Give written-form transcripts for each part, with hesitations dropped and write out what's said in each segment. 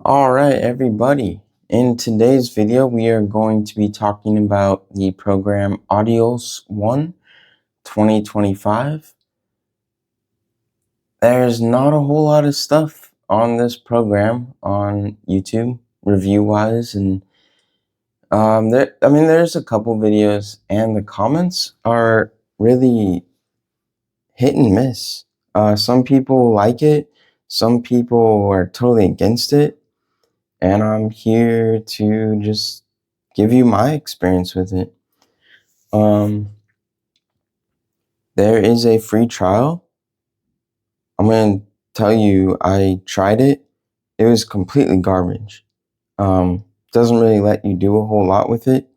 All right, everybody. In today's video, we are going to be talking about the program Audials 1 2025. There's not a whole lot of stuff on this program on YouTube review-wise, and there's a couple videos, and the comments are really hit and miss. Some people like it, some people are totally against it. And I'm here to just give you my experience with it. There is a free trial. I'm going to tell you, I tried it. It was completely garbage. Doesn't really let you do a whole lot with it.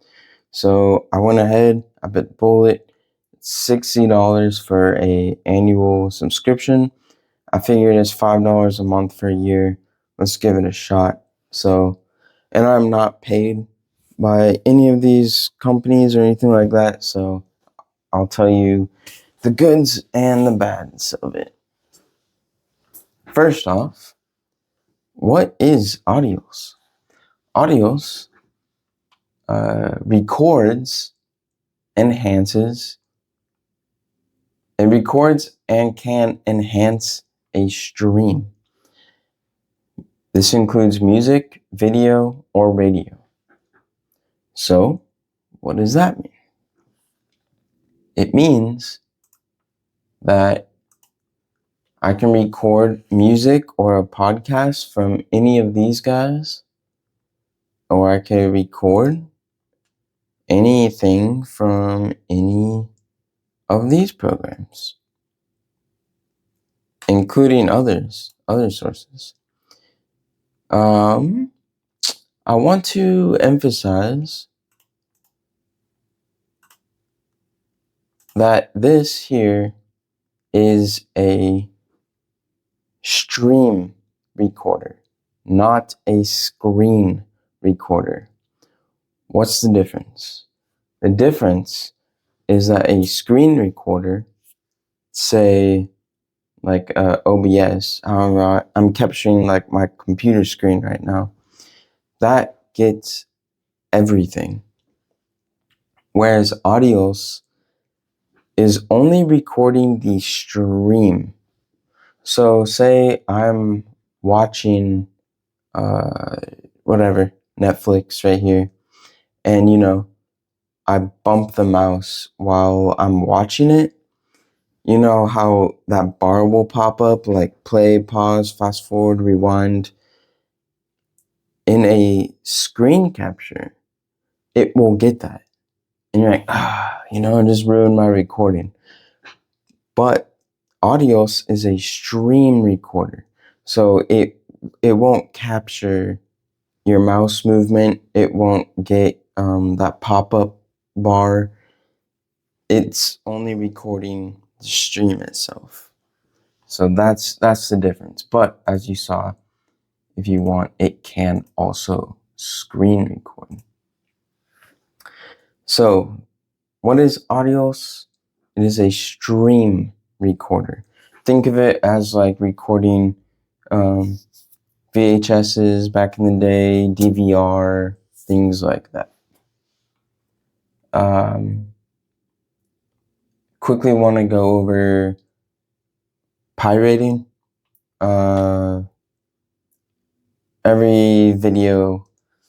So I went ahead, I bit the bullet. $60 for a annual subscription. I figured it's $5 a month for a year. Let's give it a shot. And I'm not paid by any of these companies or anything like that, so I'll tell you the goods and the bads of it. First off, what is Audials? Audials records and can enhance a stream. This includes music, video, or radio. So, what does that mean? It means that I can record music or a podcast from any of these guys, or I can record anything from any of these programs, including other sources. I want to emphasize that this here is a stream recorder, not a screen recorder. What's the difference? The difference is that a screen recorder, say like OBS, I'm capturing like my computer screen right now, that gets everything. Whereas Audials is only recording the stream. So say I'm watching Netflix right here, and I bump the mouse while I'm watching it. You know how that bar will pop up, like play, pause, fast forward, rewind. In a screen capture, it will get that. And you're like, I just ruined my recording. But Audios is a stream recorder. So it won't capture your mouse movement. It won't get that pop-up bar. It's only recording the stream itself. So that's the difference. But as you saw, if you want, it can also screen record. So what is Audios? It is a stream recorder. Think of it as like recording VHSs back in the day, DVR, things like that. Quickly want to go over pirating. Every video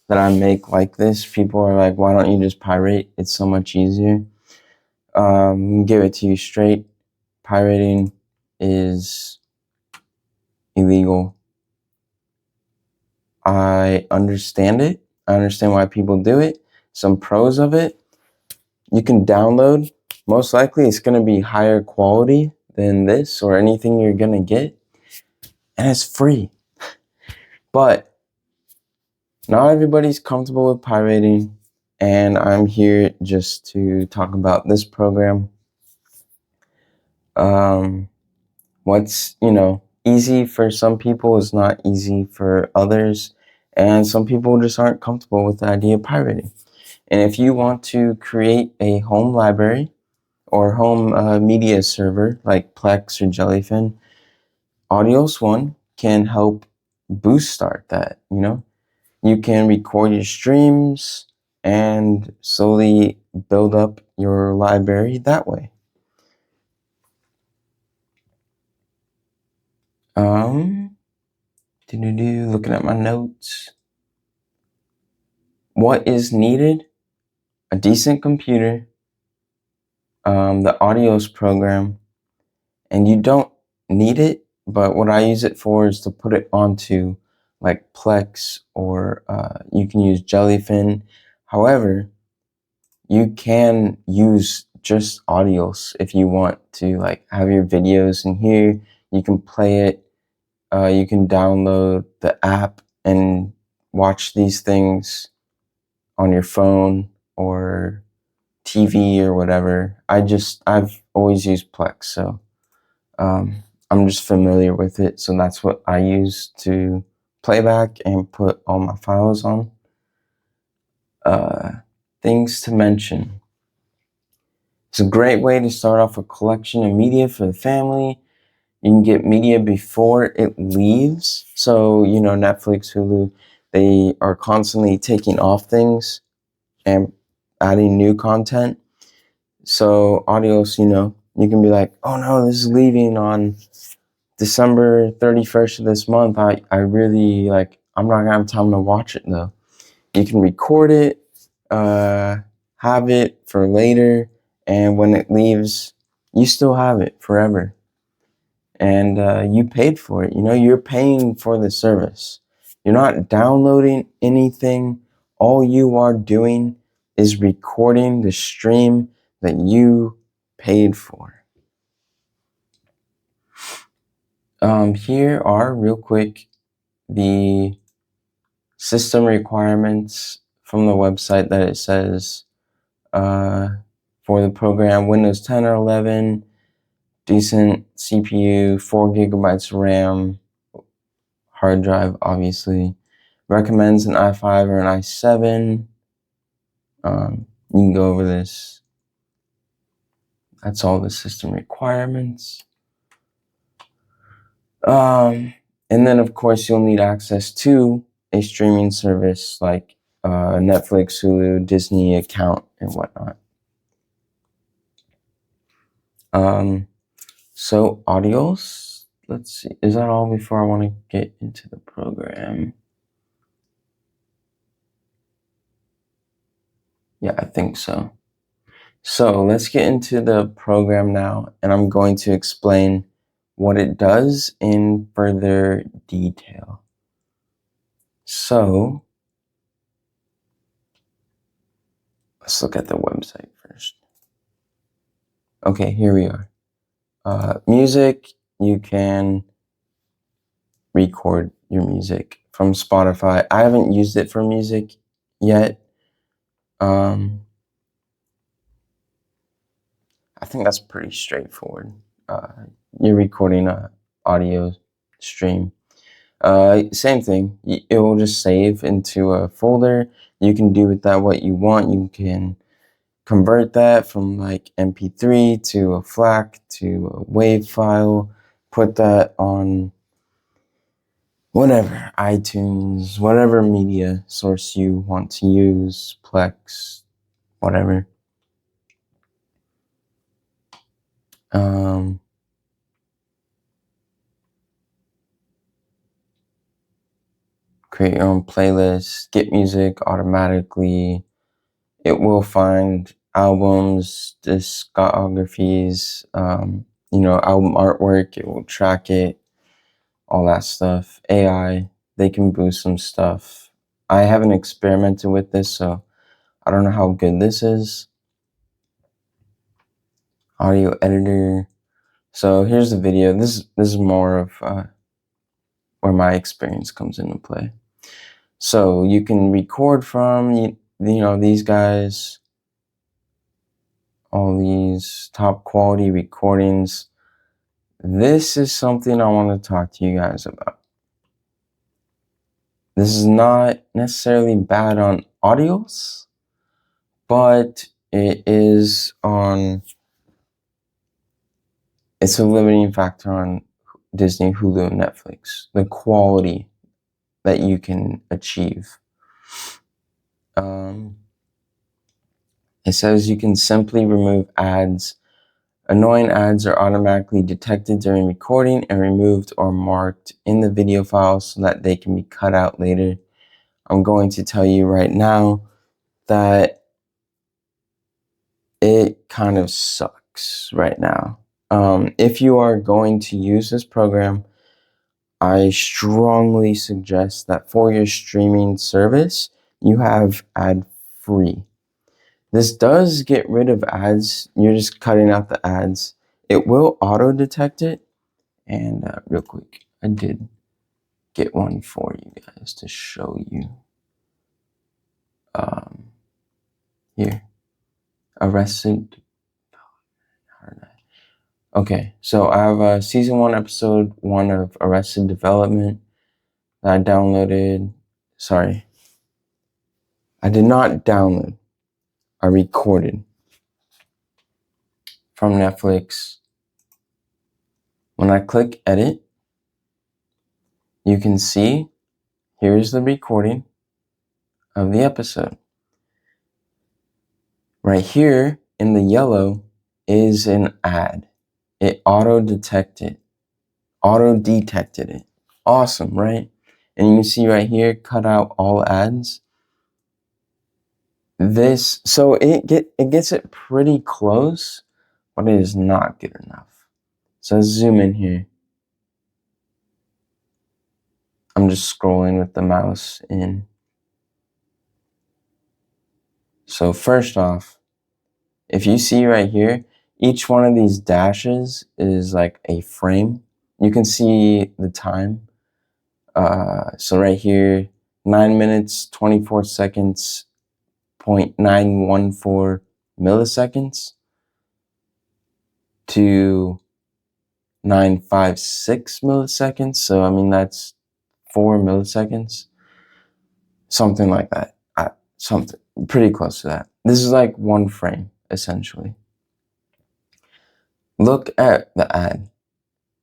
that I make like this, people are like, why don't you just pirate? It's so much easier. Give it to you straight. Pirating is illegal. I understand it. I understand why people do it. Some pros of it. You can download. Most likely it's going to be higher quality than this or anything you're going to get. And it's free. But not everybody's comfortable with pirating. And I'm here just to talk about this program. What's, easy for some people is not easy for others. And some people just aren't comfortable with the idea of pirating. And if you want to create a home library or home media server like Plex or Jellyfin, Audials 1 can help boost start that, You can record your streams and slowly build up your library that way. Looking at my notes. What is needed? A decent computer, the Audials program, and you don't need it, but what I use it for is to put it onto like Plex, or you can use Jellyfin. However, you can use just Audials if you want to like have your videos in here. You can play it. You can download the app and watch these things on your phone or TV or whatever. I've always used Plex, so I'm just familiar with it. So that's what I use to play back and put all my files on. Things to mention. It's a great way to start off a collection of media for the family. You can get media before it leaves. So, Netflix, Hulu, they are constantly taking off things and adding new content. So Audios, you can be like, oh no, this is leaving on December 31st of this month. I really I'm not gonna have time to watch it though. You can record it, have it for later, and when it leaves, you still have it forever. And you paid for it. You're paying for the service. You're not downloading anything. All you are doing is recording the stream that you paid for. Here are, real quick, the system requirements from the website that it says for the program: Windows 10 or 11, decent CPU, 4 gigabytes RAM, hard drive, obviously. Recommends an i5 or an i7. You can go over this. That's all the system requirements. And then, of course, you'll need access to a streaming service like Netflix, Hulu, Disney account, and whatnot. So Audials, let's see. Is that all before I want to get into the program? Yeah, I think so. So let's get into the program now, and I'm going to explain what it does in further detail. So let's look at the website first. Okay, here we are. Music, you can record your music from Spotify. I haven't used it for music yet. I think that's pretty straightforward. You're recording an audio stream. Same thing. It will just save into a folder. You can do with that what you want. You can convert that from like MP3 to a FLAC to a WAV file. Put that on whatever, iTunes, whatever media source you want to use, Plex, whatever. Create your own playlist, get music automatically. It will find albums, discographies, album artwork. It will track it, all that stuff. AI, they can boost some stuff. I haven't experimented with this, so I don't know how good this is. Audio editor. So here's the video. This is more of where my experience comes into play. So you can record from these guys, all these top quality recordings. This is something I want to talk to you guys about. This is not necessarily bad on Audials, but it's a limiting factor on Disney, Hulu, and Netflix. The quality that you can achieve. It says you can simply remove ads. Annoying ads are automatically detected during recording and removed or marked in the video file so that they can be cut out later. I'm going to tell you right now that it kind of sucks right now. If you are going to use this program, I strongly suggest that for your streaming service, you have ad-free. This does get rid of ads. You're just cutting out the ads. It will auto-detect it. And real quick, I did get one for you guys to show you. Here, Arrested. Okay, so I have season 1, episode 1 of Arrested Development that I downloaded. Sorry, I did not download. I recorded from Netflix. When I click edit, you can see here's the recording of the episode. Right here in the yellow is an ad. It auto-detected it. Awesome, right? And you can see right here, cut out all ads. So it gets it pretty close, but it is not good enough. So let's zoom in here. I'm just scrolling with the mouse in. So first off, if you see right here, each one of these dashes is like a frame. You can see the time. So right here, 9 minutes, 24 seconds, 0.914 milliseconds to 956 milliseconds. So, I mean, that's 4 milliseconds. Something like that. Something pretty close to that. This is like one frame, essentially. Look at the ad.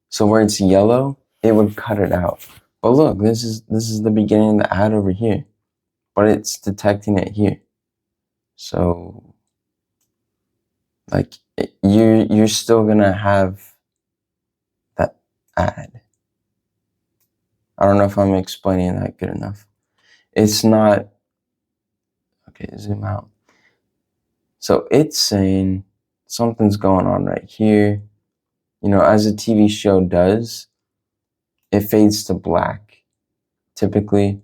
So where it's yellow, it would cut it out. But look, this is the beginning of the ad over here. But it's detecting it here. So like you're still gonna have that ad. I don't know if I'm explaining that good enough. It's not, okay, zoom out. So it's saying something's going on right here. You know, as a TV show does, it fades to black, typically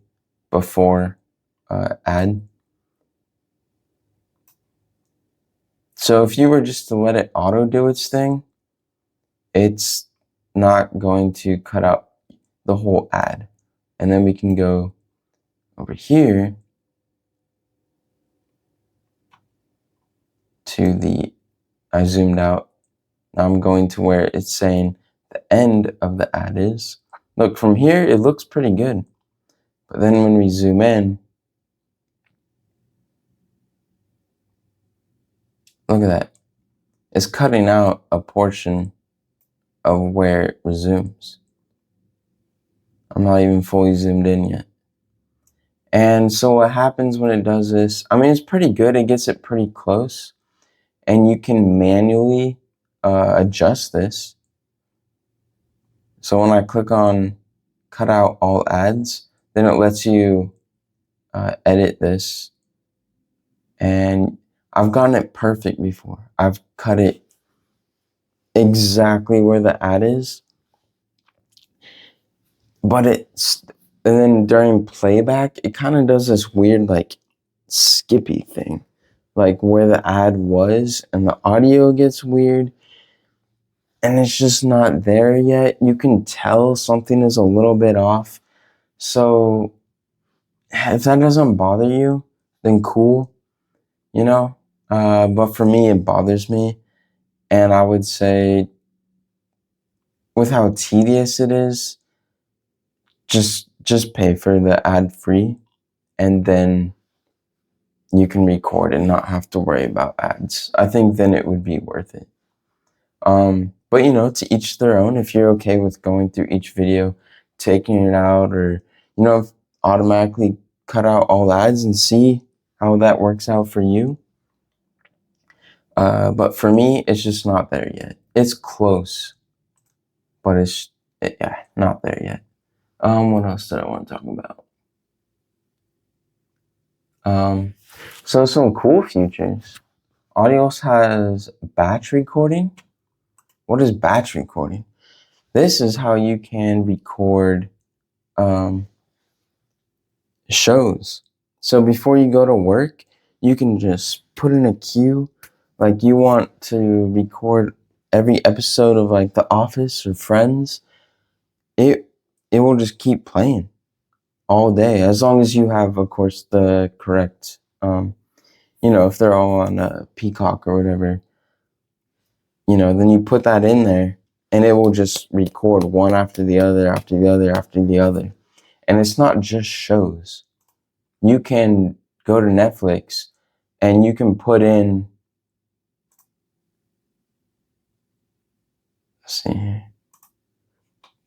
before ad. So if you were just to let it auto do its thing, it's not going to cut out the whole ad. And then we can go over here to I zoomed out. Now I'm going to where it's saying the end of the ad is. Look, from here, it looks pretty good. But then when we zoom in, look at that. It's cutting out a portion of where it resumes. I'm not even fully zoomed in yet. And so what happens when it does this, I mean, it's pretty good. It gets it pretty close. And you can manually adjust this. So when I click on cut out all ads, then it lets you edit this. And I've gotten it perfect before. I've cut it exactly where the ad is. But and then during playback, it kind of does this weird like skippy thing. Like where the ad was and the audio gets weird. And it's just not there yet. You can tell something is a little bit off. So if that doesn't bother you, then cool, you know? But for me, it bothers me. And I would say with how tedious it is, just pay for the ad free and then you can record and not have to worry about ads. I think then it would be worth it. But you know, to each their own. If you're okay with going through each video, taking it out, or you know, automatically cut out all ads and see how that works out for you. But for me, it's just not there yet. It's close, but yeah, not there yet. What else did I want to talk about? So some cool features. Audials has batch recording. What is batch recording? This is how you can record shows. So before you go to work, you can just put in a queue. Like you want to record every episode of like The Office or Friends. It will just keep playing all day, as long as you have, of course, the correct, if they're all on Peacock or whatever, then you put that in there and it will just record one after the other, after the other, after the other. And it's not just shows. You can go to Netflix and you can put in, let's see here.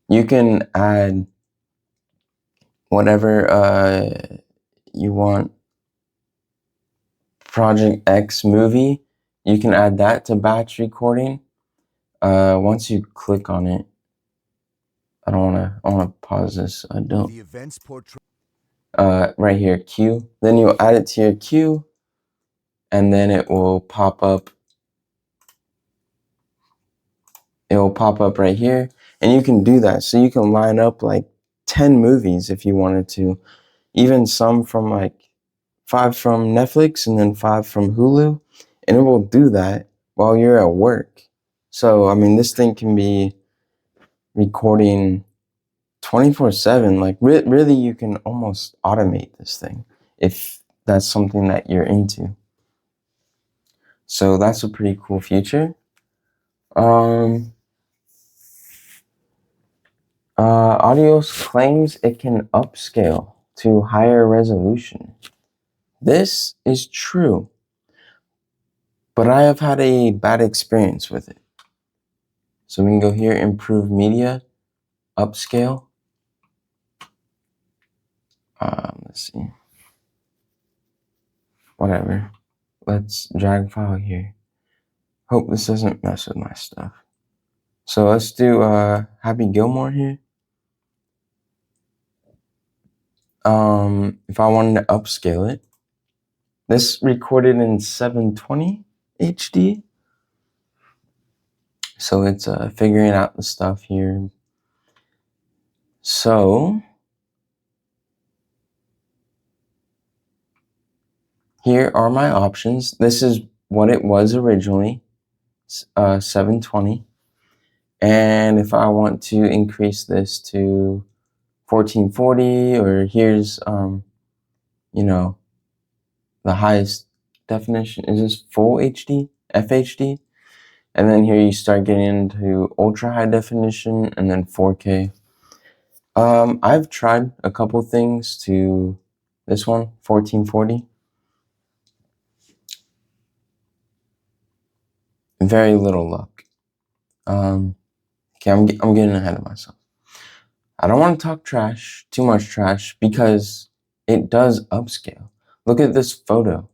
You can add whatever you want. Project X movie, you can add that to batch recording. Once you click on it, I want to pause this. I don't. The events right here, queue. Then you'll add it to your queue, and then it will pop up. It will pop up right here, and you can do that. So you can line up like 10 movies if you wanted to, even some from like 5 from Netflix and then 5 from Hulu, and it will do that while you're at work. So, I mean, this thing can be recording 24/7. Like, really, you can almost automate this thing if that's something that you're into. So that's a pretty cool feature. Audios claims it can upscale to higher resolution. This is true, but I have had a bad experience with it. So we can go here, improve media, upscale. Let's see. Whatever. Let's drag file here. Hope this doesn't mess with my stuff. So let's do Happy Gilmore here. If I wanted to upscale it, this recorded in 720 HD. So it's figuring out the stuff here. So here are my options. This is what it was originally, 720. And if I want to increase this to 1440, or here's, the highest definition, is this full HD, FHD? And then here you start getting into ultra high definition and then 4K. I've tried a couple things to this one, 1440. Very little luck. Okay, I'm getting ahead of myself. I don't want to talk too much trash, because it does upscale. Look at this photo.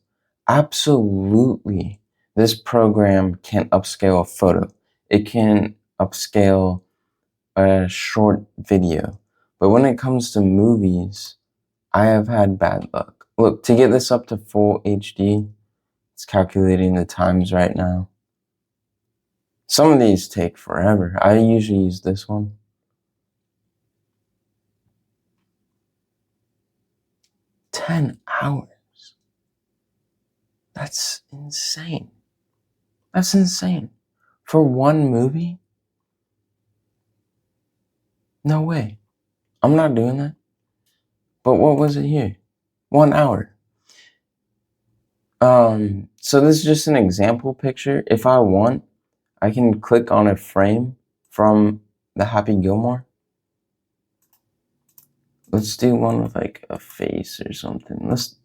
Absolutely, this program can upscale a photo. It can upscale a short video. But when it comes to movies, I have had bad luck. Look, to get this up to full HD, it's calculating the times right now. Some of these take forever. I usually use this one. $10. That's insane. That's insane. For one movie? No way. I'm not doing that. But what was it here? 1 hour. So this is just an example picture. If I want, I can click on a frame from the Happy Gilmore. Let's do one with like a face or something.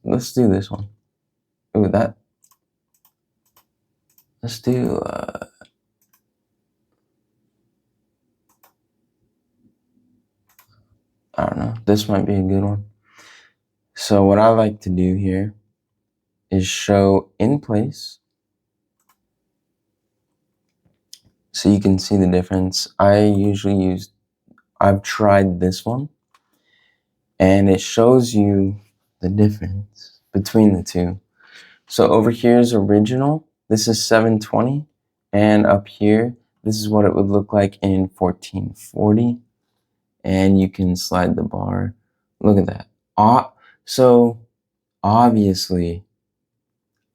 Let's do this one. Ooh, that. Let's do I don't know. This might be a good one. So what I like to do here is show in place so you can see the difference. I've tried this one, and it shows you the difference between the two. So over here is original. This is 720. And up here, this is what it would look like in 1440. And you can slide the bar. Look at that. So obviously,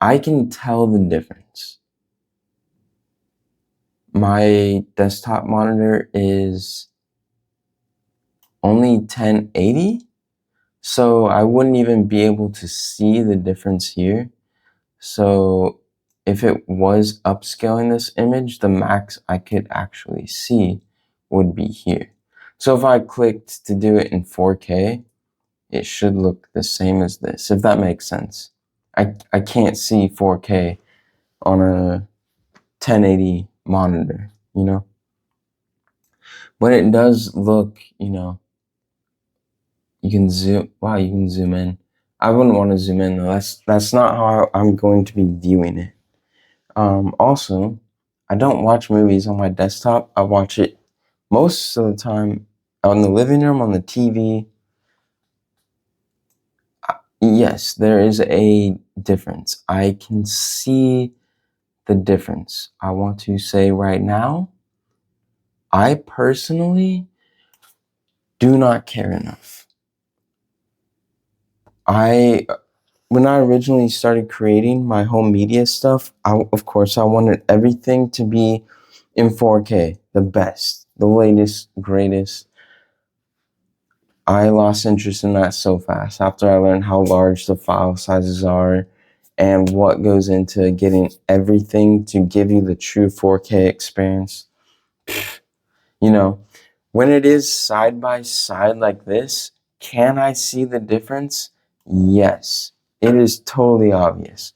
I can tell the difference. My desktop monitor is only 1080, so I wouldn't even be able to see the difference here. So if it was upscaling this image, the max I could actually see would be here. So if I clicked to do it in 4K, it should look the same as this, if that makes sense. I can't see 4K on a 1080 monitor, you know? But it does look, you know, you can zoom in. I wouldn't want to zoom in though. That's not how I'm going to be viewing it. Also, I don't watch movies on my desktop. I watch it most of the time out in the living room on the TV. Yes, there is a difference. I can see the difference. I want to say right now, I personally do not care enough. When I originally started creating my home media stuff, of course, I wanted everything to be in 4K, the best, the latest, greatest. I lost interest in that so fast after I learned how large the file sizes are and what goes into getting everything to give you the true 4K experience. You know, when it is side by side like this, can I see the difference? Yes, it is totally obvious.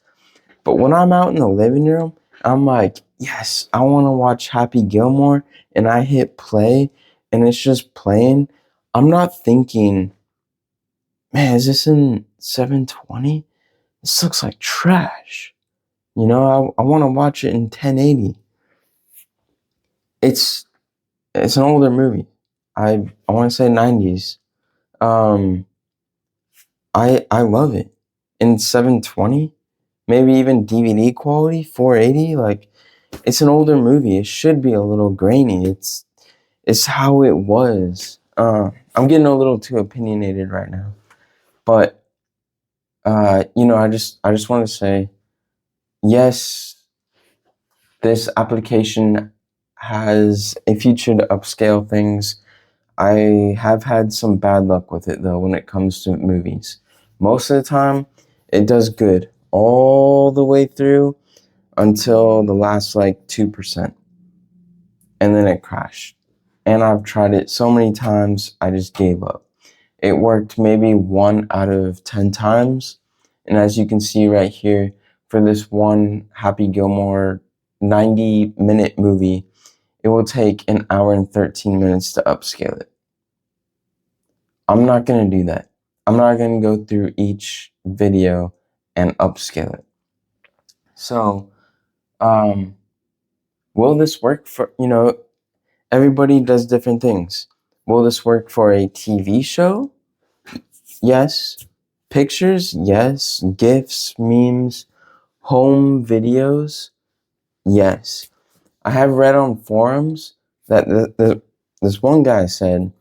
But when I'm out in the living room, I'm like, yes, I want to watch Happy Gilmore, and I hit play, and it's just playing. I'm not thinking, man, is this in 720? This looks like trash. You know, I want to watch it in 1080. It's an older movie. I want to say 90s. I love it. In 720, maybe even DVD quality, 480, like it's an older movie. It should be a little grainy. It's how it was. I'm getting a little too opinionated right now. But you know, I just want to say, yes, this application has a feature to upscale things. I have had some bad luck with it though when it comes to movies. Most of the time, it does good all the way through until the last like 2%. And then it crashed. And I've tried it so many times, I just gave up. It worked maybe 1 out of 10 times. And as you can see right here, for this one Happy Gilmore 90-minute movie, it will take 1 hour and 13 minutes to upscale it. I'm not going to do that. I'm not going to go through each video and upscale it. So, will this work for, you know, everybody does different things. Will this work for a TV show? Yes. Pictures? Yes. GIFs, memes, home videos? Yes. I have read on forums that this one guy said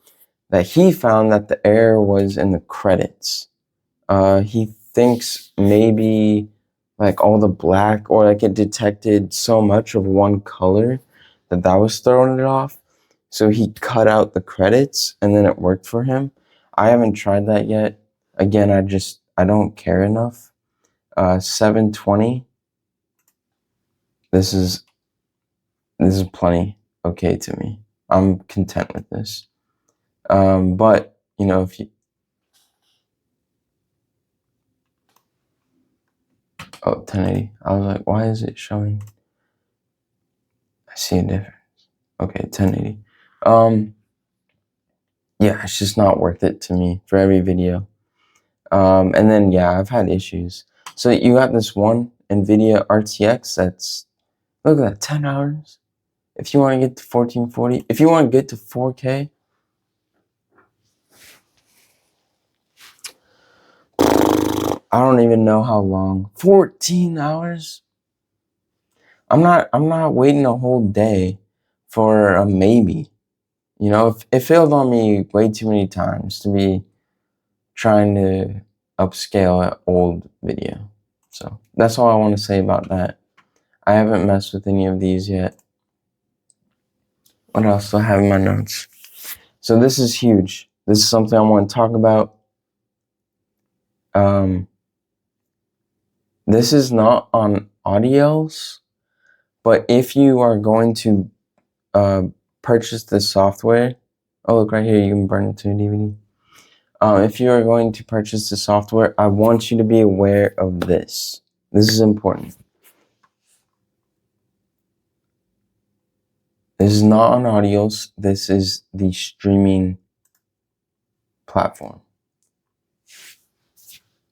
that he found that the error was in the credits. He thinks maybe like all the black, or like it detected so much of one color that was throwing it off. So he cut out the credits and then it worked for him. I haven't tried that yet. Again, I don't care enough. 720. This is plenty okay to me. I'm content with this. But you know, if you 1080. I was like, why is it showing? I see a difference. Okay, 1080. Yeah, it's just not worth it to me for every video. And then, yeah, I've had issues. So you got this one NVIDIA RTX that's, look at that, 10 hours. If you want to get to 1440, if you want to get to 4K, I don't even know how long. 14 hours? I'm not waiting a whole day for a maybe. You know, it failed on me way too many times to be trying to upscale an old video. So that's all I want to say about that. I haven't messed with any of these yet. What else do I have in my notes? So this is huge. This is something I want to talk about. This is not on Audials, but if you are going to purchase this software, oh look right here, you can burn it to a DVD. If you are going to purchase the software, I want you to be aware of this. This is important. This is not on Audials. This is the streaming platform.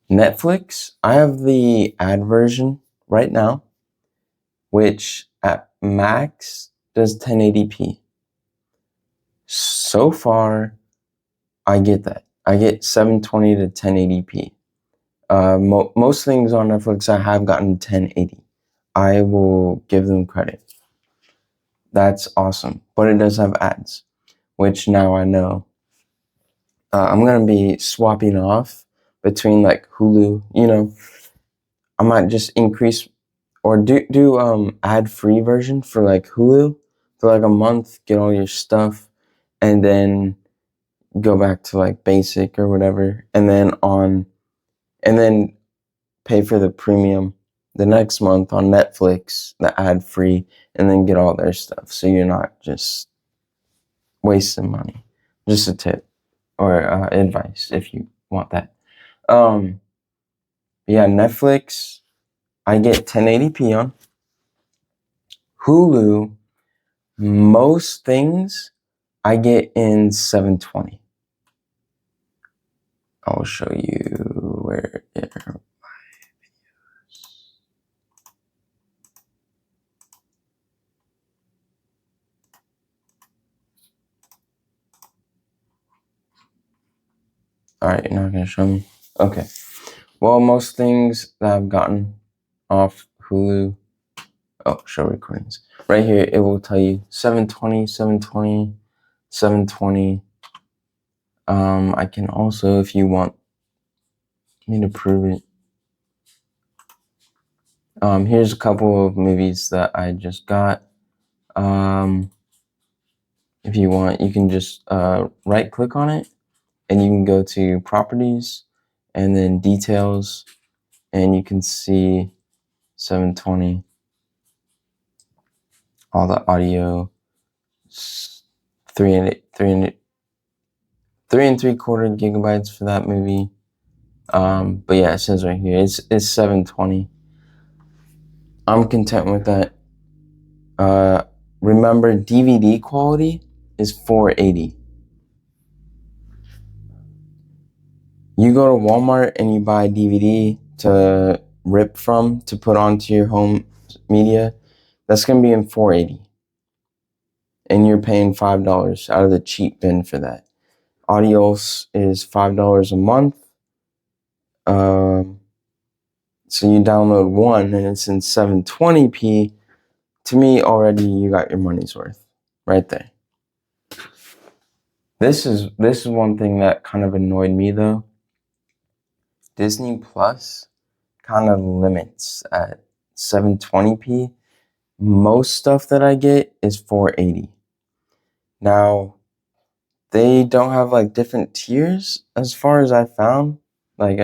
Netflix, I have the ad version right now, which at max does 1080p. So far, I get that. I get 720 to 1080p. Most things on Netflix I have gotten 1080. I will give them credit. That's awesome. But it does have ads, which now I know. I'm going to be swapping off between like Hulu, you know. I might just increase or do ad-free version for like Hulu for like a month, get all your stuff, and then go back to like basic or whatever, and then pay for the premium the next month on Netflix, the ad-free, and then get all their stuff. So you're not just wasting money. Just a tip or advice if you want that. Yeah, Netflix, I get 1080p on. Hulu, most things I get in 720. I'll show you where it. All right, you're not gonna show me. Okay. Well, most things that I've gotten off Hulu. Oh, show recordings. Right here, it will tell you 720, 720, 720. I can also, if you want me to prove it. Here's a couple of movies that I just got. If you want, you can just right click on it and you can go to properties and then details, and you can see 720, all the audio, 3.75 gigabytes for that movie. But yeah, it says right here, it's 720. I'm content with that. Remember, DVD quality is 480. You go to Walmart and you buy a DVD to rip from to put onto your home media, that's going to be in 480. And you're paying $5 out of the cheap bin for that. Audios is $5 a month. So you download one and it's in 720p. To me, already you got your money's worth right there. This is one thing that kind of annoyed me though. Disney Plus kind of limits at 720p. Most stuff that I get is 480. Now, they don't have like different tiers as far as I found, like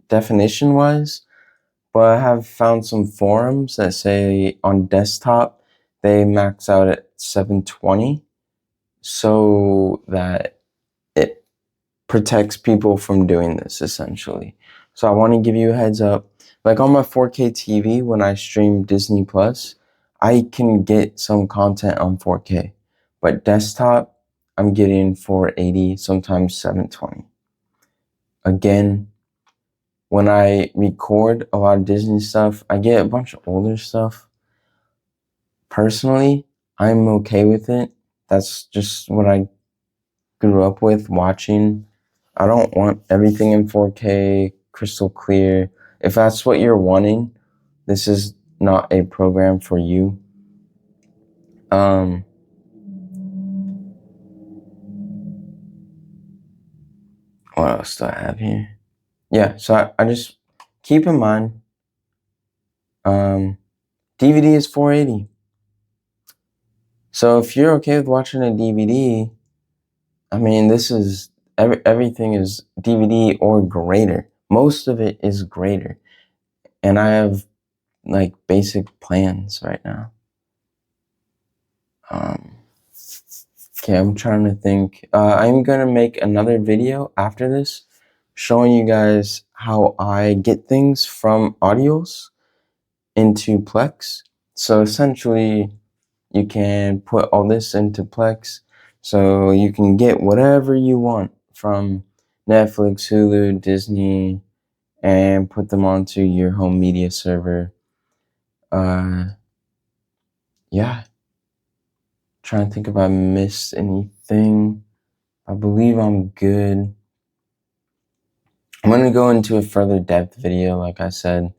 definition wise, but I have found some forums that say on desktop they max out at 720 so that it protects people from doing this essentially. So I want to give you a heads up. Like on my 4K TV, when I stream Disney Plus, I can get some content on 4K, but desktop, I'm getting 480, sometimes 720. again, when I record a lot of Disney stuff, I get a bunch of older stuff. Personally, I'm okay with it. That's just what I grew up with watching. I don't want everything in 4K, crystal clear. If that's what you're wanting, this is not a program for you. What else do I have here? Yeah, so I just keep in mind, DVD is $480. So if you're okay with watching a DVD, I mean, this is everything is DVD or greater. Most of it is greater, and I have like basic plans right now. Okay, I'm trying to think. I'm gonna make another video after this, showing you guys how I get things from Audials into Plex. So essentially, you can put all this into Plex, so you can get whatever you want from Netflix, Hulu, Disney, and put them onto your home media server. Yeah, trying to think if I missed anything. I believe I'm good. I'm going to go into a further depth video, like I said,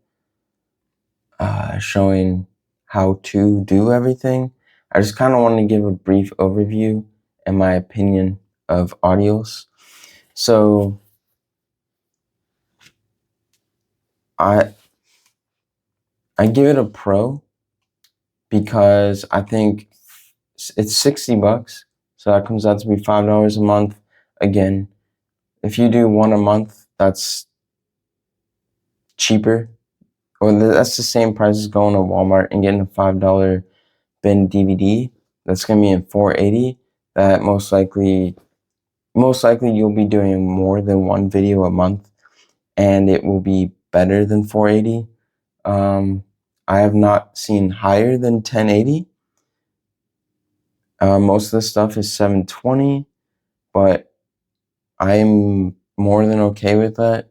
showing how to do everything. I just kind of want to give a brief overview and my opinion of Audials. So I give it a pro because I think it's $60, so that comes out to be $5 a month. Again, if you do one a month, that's cheaper, or that's the same price as going to Walmart and getting a $5 bin DVD. That's gonna be in $480. That most likely you'll be doing more than one video a month, and it will be better than $480. I have not seen higher than $1080. Most of the stuff is $720, but I'm more than okay with that.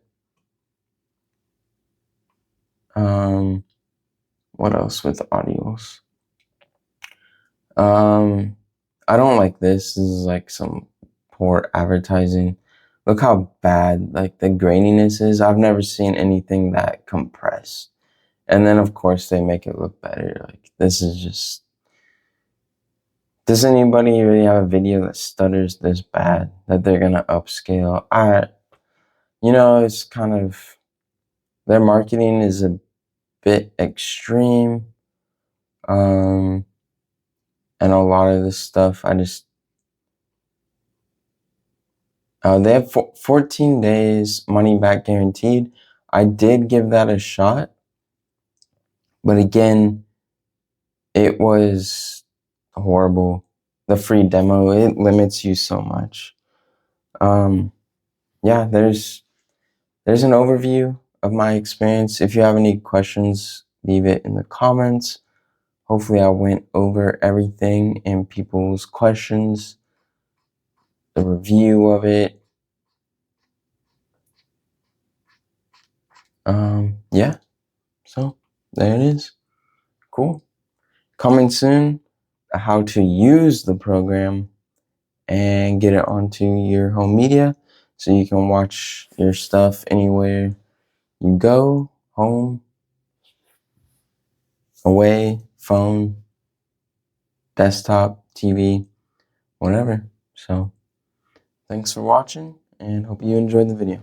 What else with Audials? I don't like this. This is like some poor advertising. Look how bad like the graininess is. I've never seen anything that compressed. And then of course they make it look better. Like this is just. Does anybody really have a video that stutters this bad that they're gonna upscale? It's kind of, their marketing is a bit extreme. And a lot of this stuff, they have 14 days money back guaranteed. I did give that a shot, but again, it was horrible. The free demo, it limits you so much. Yeah, there's an overview of my experience. If you have any questions, leave it in the comments. Hopefully I went over everything in people's questions, the review of it. Yeah, so there it is. Cool. Coming soon, how to use the program and get it onto your home media so you can watch your stuff anywhere you go, home, away, phone, desktop, TV, whatever. So thanks for watching and hope you enjoyed the video.